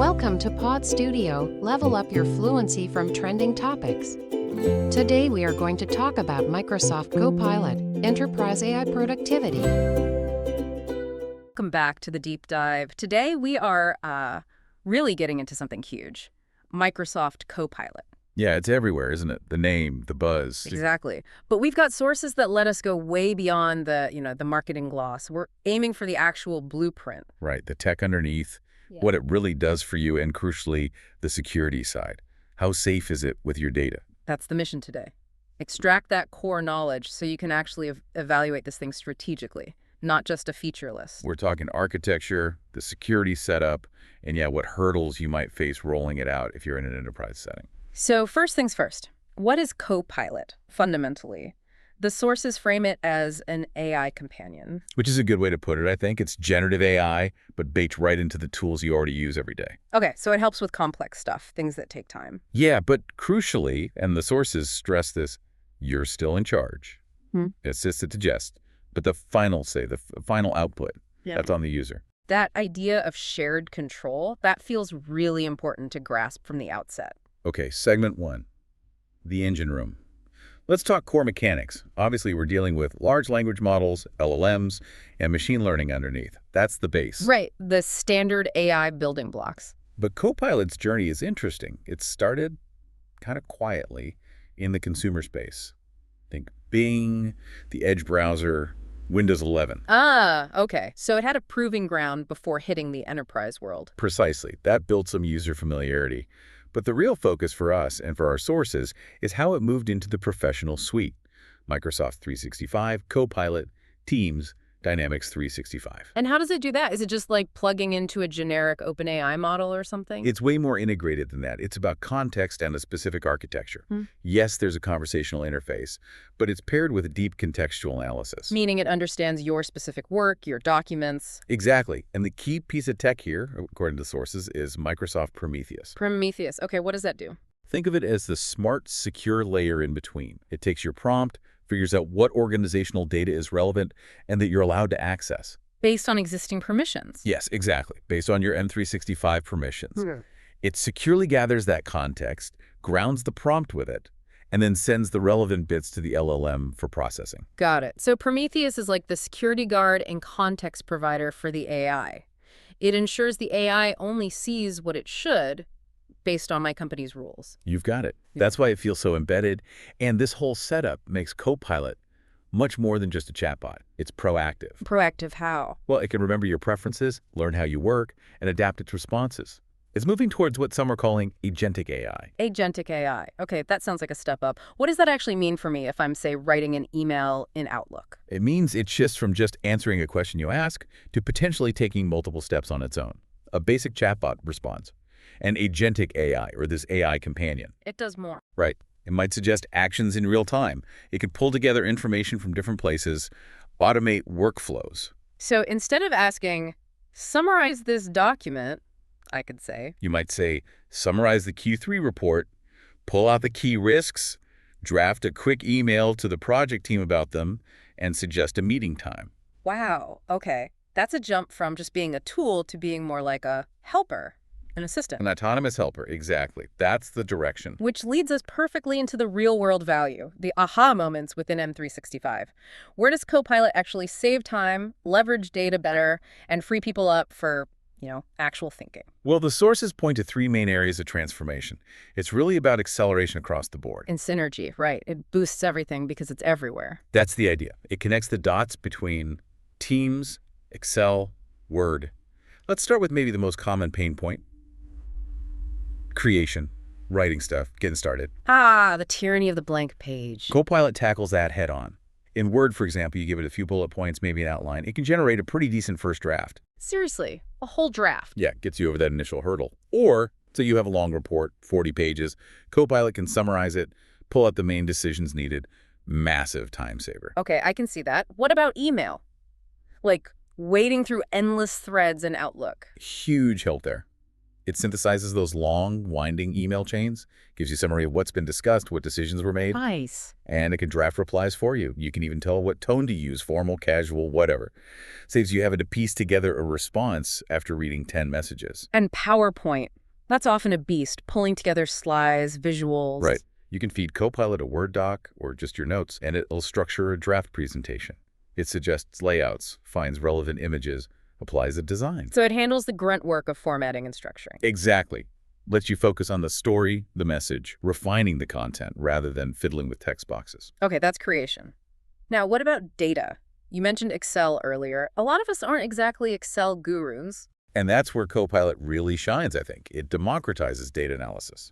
Welcome to Pod Studio, level up your fluency from trending topics. Today we are going to talk about Microsoft Copilot, Enterprise AI Productivity. Welcome back to the deep dive. Today we are really getting into something huge, Microsoft Copilot. Yeah, it's everywhere, isn't it? The name, the buzz. Exactly. But we've got sources that let us go way beyond the marketing gloss. We're aiming for the actual blueprint. Right, the tech underneath, what it really does for you, and crucially, the security side. How safe is it with your data? That's the mission today. Extract that core knowledge so you can actually evaluate this thing strategically, not just a feature list. We're talking architecture, the security setup, and what hurdles you might face rolling it out if you're in an enterprise setting. So first things first, what is Copilot, fundamentally? The sources frame it as an AI companion. Which is a good way to put it, I think. It's generative AI, but baked right into the tools you already use every day. Okay, so it helps with complex stuff, things that take time. Yeah, but crucially, and the sources stress this, you're still in charge. Assist to digest. But the final say, the final output, that's on the user. That idea of shared control, that feels really important to grasp from the outset. Okay, segment one, the engine room. Let's talk core mechanics. Obviously, we're dealing with large language models, LLMs, and machine learning underneath. That's the base. Right, the standard AI building blocks. But Copilot's journey is interesting. It started kind of quietly in the consumer space. Think Bing, the Edge browser, Windows 11. Ah, okay. So it had a proving ground before hitting the enterprise world. Precisely. That built some user familiarity. But the real focus for us and for our sources is how it moved into the professional suite. Microsoft 365, Copilot, Teams, Dynamics 365. And how does it do that? Is it just like plugging into a generic OpenAI model or something? It's way more integrated than that. It's about context and a specific architecture. Yes, there's a conversational interface, but it's paired with a deep contextual analysis. Meaning it understands your specific work, your documents. Exactly. And the key piece of tech here, according to sources, is Microsoft Prometheus. Prometheus. Okay, what does that do? Think of it as the smart, secure layer in between. It takes your prompt, figures out what organizational data is relevant and that you're allowed to access. Based on existing permissions. Yes, exactly. Based on your M365 permissions. It securely gathers that context, grounds the prompt with it, and then sends the relevant bits to the LLM for processing. Got it. So Prometheus is like the security guard and context provider for the AI. It ensures the AI only sees what it should based on my company's rules. You've got it. That's why it feels so embedded. And this whole setup makes Copilot much more than just a chatbot. It's proactive. Proactive how? Well, it can remember your preferences, learn how you work, and adapt its responses. It's moving towards what some are calling agentic AI. Agentic AI. Okay, that sounds like a step up. What does that actually mean for me if I'm, say, writing an email in Outlook? It means it shifts from just answering a question you ask to potentially taking multiple steps on its own. A basic chatbot response. An agentic AI, or this AI companion. It does more. Right. It might suggest actions in real time. It can pull together information from different places, automate workflows. So instead of asking, summarize this document, I could say. You might say, summarize the Q3 report, pull out the key risks, draft a quick email to the project team about them, and suggest a meeting time. Wow. Okay. That's a jump from just being a tool to being more like a helper. An assistant. An autonomous helper, exactly. That's the direction. Which leads us perfectly into the real-world value, the aha moments within M365. Where does Copilot actually save time, leverage data better, and free people up for, actual thinking? Well, the sources point to three main areas of transformation. It's really about acceleration across the board. And synergy, right. It boosts everything because it's everywhere. That's the idea. It connects the dots between Teams, Excel, Word. Let's start with maybe the most common pain point. Creation, writing stuff, getting started. Ah, the tyranny of the blank page. Copilot tackles that head on. In Word, for example, you give it a few bullet points, maybe an outline. It can generate a pretty decent first draft. Seriously, a whole draft. Yeah, gets you over that initial hurdle. Or, so you have a long report, 40 pages. Copilot can summarize it, pull out the main decisions needed. Massive time saver. Okay, I can see that. What about email? Like wading through endless threads in Outlook. Huge help there. It synthesizes those long, winding email chains, gives you a summary of what's been discussed, what decisions were made, Nice. and it can draft replies for you. You can even tell what tone to use, formal, casual, whatever. Saves you having to piece together a response after reading 10 messages. And PowerPoint. That's often a beast, pulling together slides, visuals. Right. You can feed Copilot a Word doc or just your notes, and it'll structure a draft presentation. It suggests layouts, finds relevant images, applies a design. So it handles the grunt work of formatting and structuring. Exactly. Lets you focus on the story, the message, refining the content rather than fiddling with text boxes. Okay, that's creation. Now, what about data? You mentioned Excel earlier. A lot of us aren't exactly Excel gurus. And that's where Copilot really shines, I think. It democratizes data analysis.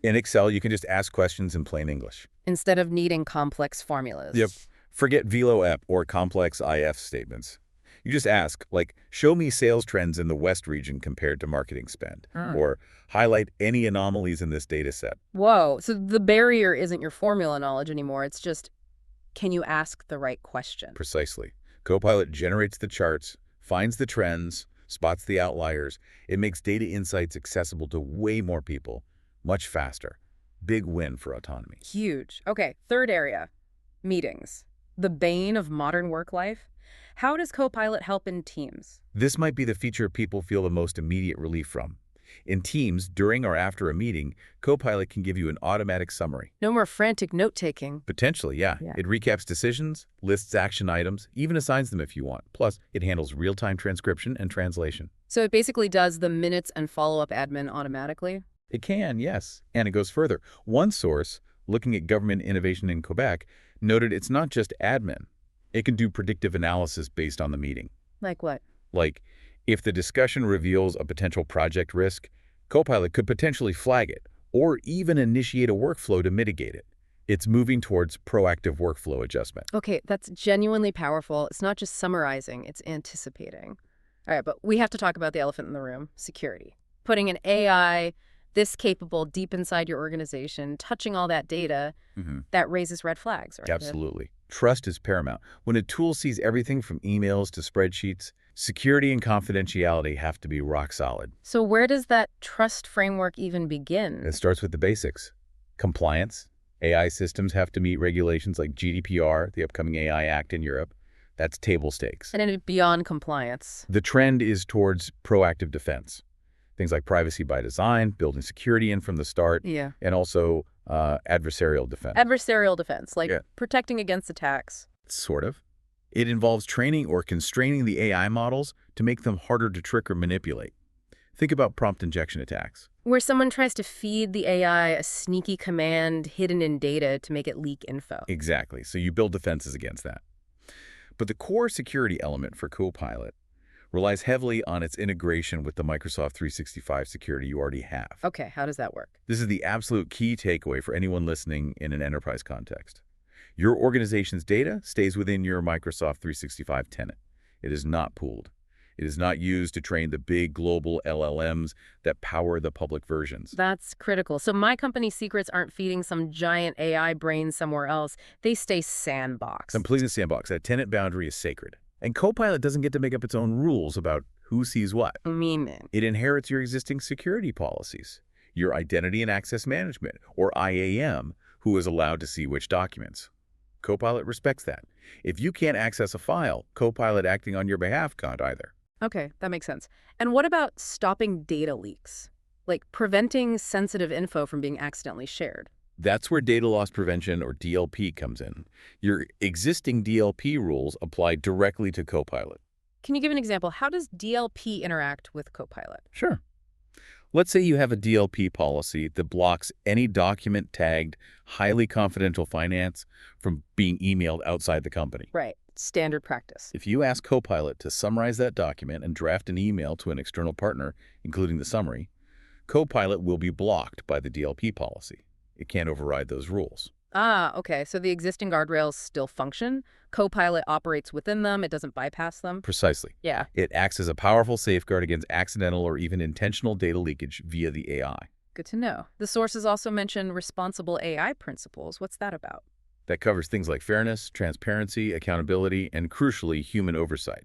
In Excel, you can just ask questions in plain English. Instead of needing complex formulas. Yep. Forget VLOOP or complex IF statements. You just ask, like, show me sales trends in the West region compared to marketing spend, or highlight any anomalies in this data set. Whoa, so the barrier isn't your formula knowledge anymore. It's just, can you ask the right question? Precisely. Copilot generates the charts, finds the trends, spots the outliers. It makes data insights accessible to way more people, much faster. Big win for autonomy. Huge. Okay, third area, meetings. The bane of modern work life. How does Copilot help in Teams? This might be the feature people feel the most immediate relief from. In Teams, during or after a meeting, Copilot can give you an automatic summary. No more frantic note-taking. Potentially, yeah. It recaps decisions, lists action items, even assigns them if you want. Plus, it handles real-time transcription and translation. So it basically does the minutes and follow-up admin automatically? It can, yes. And it goes further. One source, looking at government innovation in Quebec, noted it's not just admin. It can do predictive analysis based on the meeting. Like what? Like, if the discussion reveals a potential project risk, Copilot could potentially flag it, or even initiate a workflow to mitigate it. It's moving towards proactive workflow adjustment. Okay, that's genuinely powerful. It's not just summarizing, it's anticipating. All right, but we have to talk about the elephant in the room, security. Putting an AI this capable deep inside your organization, touching all that data, that raises red flags, right? Absolutely. Trust is paramount. When a tool sees everything from emails to spreadsheets, security and confidentiality have to be rock solid. So where does that trust framework even begin? It starts with the basics. Compliance. AI systems have to meet regulations like GDPR, the upcoming AI Act in Europe. That's table stakes. And then beyond compliance. The trend is towards proactive defense. Things like privacy by design, building security in from the start, and also adversarial defense. Adversarial defense, like protecting against attacks. Sort of. It involves training or constraining the AI models to make them harder to trick or manipulate. Think about prompt injection attacks. Where someone tries to feed the AI a sneaky command hidden in data to make it leak info. Exactly. So you build defenses against that. But the core security element for Copilot relies heavily on its integration with the Microsoft 365 security you already have. Okay, how does that work? This is the absolute key takeaway for anyone listening in an enterprise context. Your organization's data stays within your Microsoft 365 tenant. It is not pooled. It is not used to train the big global LLMs that power the public versions. That's critical. So my company's secrets aren't feeding some giant AI brain somewhere else. They stay sandboxed. Completely sandboxed. That tenant boundary is sacred. And Copilot doesn't get to make up its own rules about who sees what. Meaning? It inherits your existing security policies, your identity and access management, or IAM, who is allowed to see which documents. Copilot respects that. If you can't access a file, Copilot acting on your behalf can't either. Okay, that makes sense. And what about stopping data leaks? Like preventing sensitive info from being accidentally shared? That's where data loss prevention, or DLP, comes in. Your existing DLP rules apply directly to Copilot. Can you give an example? How does DLP interact with Copilot? Sure. Let's say you have a DLP policy that blocks any document tagged highly confidential finance from being emailed outside the company. Right. Standard practice. If you ask Copilot to summarize that document and draft an email to an external partner, including the summary, Copilot will be blocked by the DLP policy. It can't override those rules. Ah, okay. So the existing guardrails still function. Copilot operates within them. It doesn't bypass them. Precisely. Yeah. It acts as a powerful safeguard against accidental or even intentional data leakage via the AI. Good to know. The sources also mention responsible AI principles. What's that about? That covers things like fairness, transparency, accountability, and crucially, human oversight.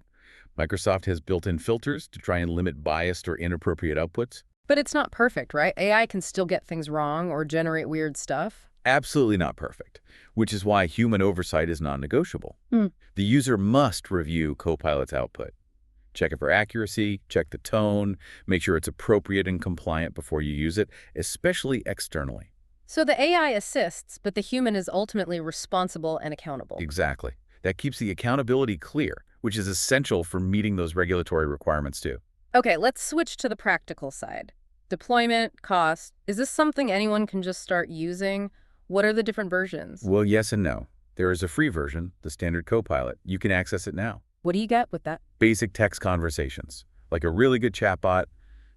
Microsoft has built-in filters to try and limit biased or inappropriate outputs. But it's not perfect, right? AI can still get things wrong or generate weird stuff. Absolutely not perfect, which is why human oversight is non-negotiable. Hmm. The user must review Copilot's output. Check it for accuracy, check the tone, make sure it's appropriate and compliant before you use it, especially externally. So the AI assists, but the human is ultimately responsible and accountable. Exactly. That keeps the accountability clear, which is essential for meeting those regulatory requirements too. Okay, let's switch to the practical side. Deployment, cost. Is this something anyone can just start using? What are the different versions? Well, yes and no. There is a free version, the standard Copilot. You can access it now. What do you get with that? Basic text conversations, like a really good chatbot,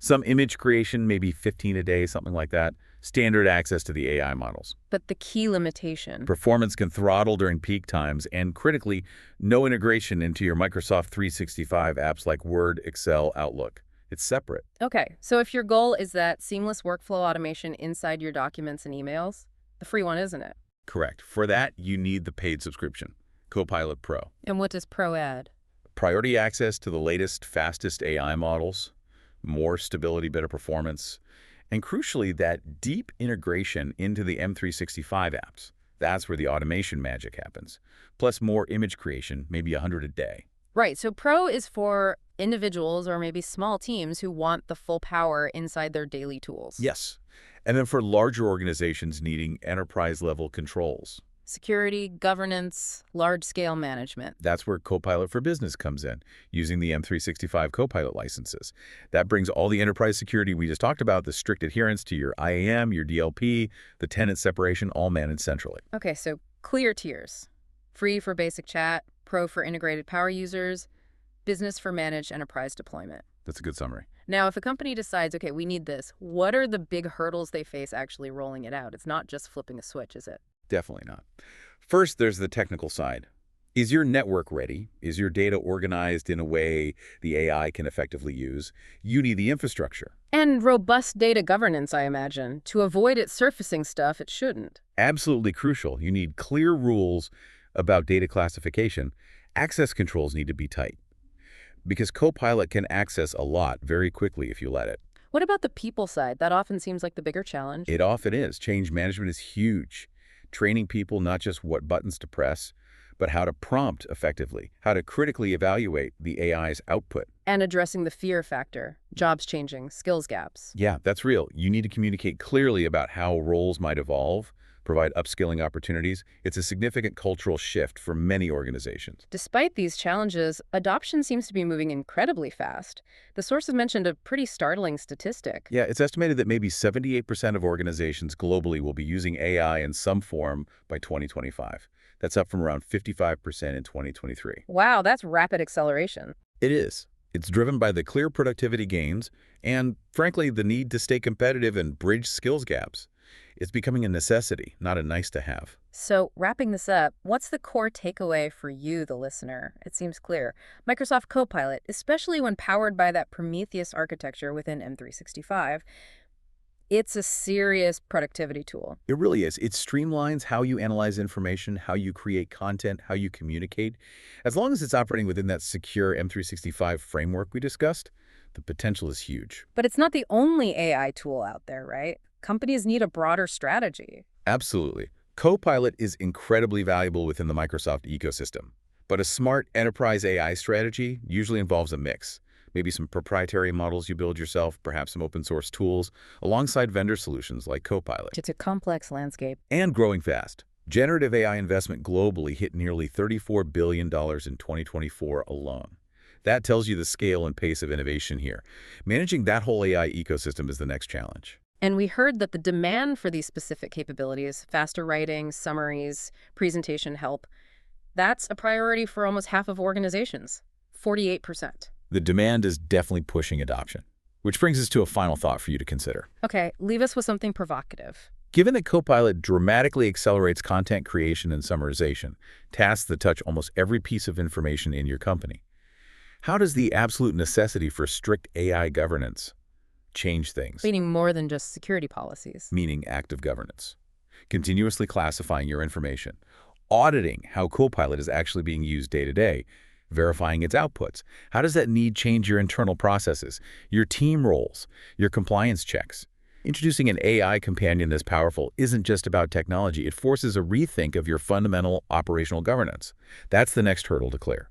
some image creation, maybe 15 a day, something like that, standard access to the AI models. But the key limitation. Performance can throttle during peak times, and critically, no integration into your Microsoft 365 apps like Word, Excel, Outlook. It's separate. Okay, so if your goal is that seamless workflow automation inside your documents and emails, the free one isn't it? Correct. For that, you need the paid subscription, Copilot Pro. And what does Pro add? Priority access to the latest, fastest AI models, more stability, better performance, and crucially, that deep integration into the M365 apps. That's where the automation magic happens. Plus more image creation, maybe 100 a day. Right, so Pro is for individuals or maybe small teams who want the full power inside their daily tools. Yes. And then for larger organizations needing enterprise-level controls. Security, governance, large-scale management. That's where Copilot for Business comes in, using the M365 Copilot licenses. That brings all the enterprise security we just talked about, the strict adherence to your IAM, your DLP, the tenant separation, all managed centrally. Okay, so clear tiers. Free for basic chat, Pro for integrated power users, Business for managed enterprise deployment. That's a good summary. Now, if a company decides, okay, we need this, what are the big hurdles they face actually rolling it out? It's not just flipping a switch, is it? Definitely not. First, there's the technical side. Is your network ready? Is your data organized in a way the AI can effectively use? You need the infrastructure. And robust data governance, I imagine, to avoid it surfacing stuff it shouldn't. Absolutely crucial. You need clear rules about data classification. Access controls need to be tight, because Copilot can access a lot very quickly if you let it. What about the people side? That often seems like the bigger challenge. It often is. Change management is huge. Training people not just what buttons to press, but how to prompt effectively, how to critically evaluate the AI's output. And addressing the fear factor, jobs changing, skills gaps. Yeah, that's real. You need to communicate clearly about how roles might evolve, provide upskilling opportunities. It's a significant cultural shift for many organizations. Despite these challenges, adoption seems to be moving incredibly fast. The sources mentioned a pretty startling statistic. Yeah, it's estimated that maybe 78% of organizations globally will be using AI in some form by 2025. That's up from around 55% in 2023. Wow, that's rapid acceleration. It is. It's driven by the clear productivity gains and, frankly, the need to stay competitive and bridge skills gaps. It's becoming a necessity, not a nice-to-have. So, wrapping this up, what's the core takeaway for you, the listener? It seems clear. Microsoft Copilot, especially when powered by that Prometheus architecture within M365, it's a serious productivity tool. It really is. It streamlines how you analyze information, how you create content, how you communicate. As long as it's operating within that secure M365 framework we discussed, the potential is huge. But it's not the only AI tool out there, right? Companies need a broader strategy. Absolutely. Copilot is incredibly valuable within the Microsoft ecosystem. But a smart enterprise AI strategy usually involves a mix. Maybe some proprietary models you build yourself, perhaps some open source tools, alongside vendor solutions like Copilot. It's a complex landscape. And growing fast. Generative AI investment globally hit nearly $34 billion in 2024 alone. That tells you the scale and pace of innovation here. Managing that whole AI ecosystem is the next challenge. And we heard that the demand for these specific capabilities, faster writing, summaries, presentation help, that's a priority for almost half of organizations, 48%. The demand is definitely pushing adoption, which brings us to a final thought for you to consider. Okay, leave us with something provocative. Given that Copilot dramatically accelerates content creation and summarization, tasks that touch almost every piece of information in your company, how does the absolute necessity for strict AI governance change things? Meaning more than just security policies. Meaning active governance. Continuously classifying your information. Auditing how Copilot is actually being used day to day. verifying its outputs. How does that need change your internal processes, your team roles, your compliance checks? Introducing an AI companion this powerful isn't just about technology. It forces a rethink of your fundamental operational governance. That's the next hurdle to clear.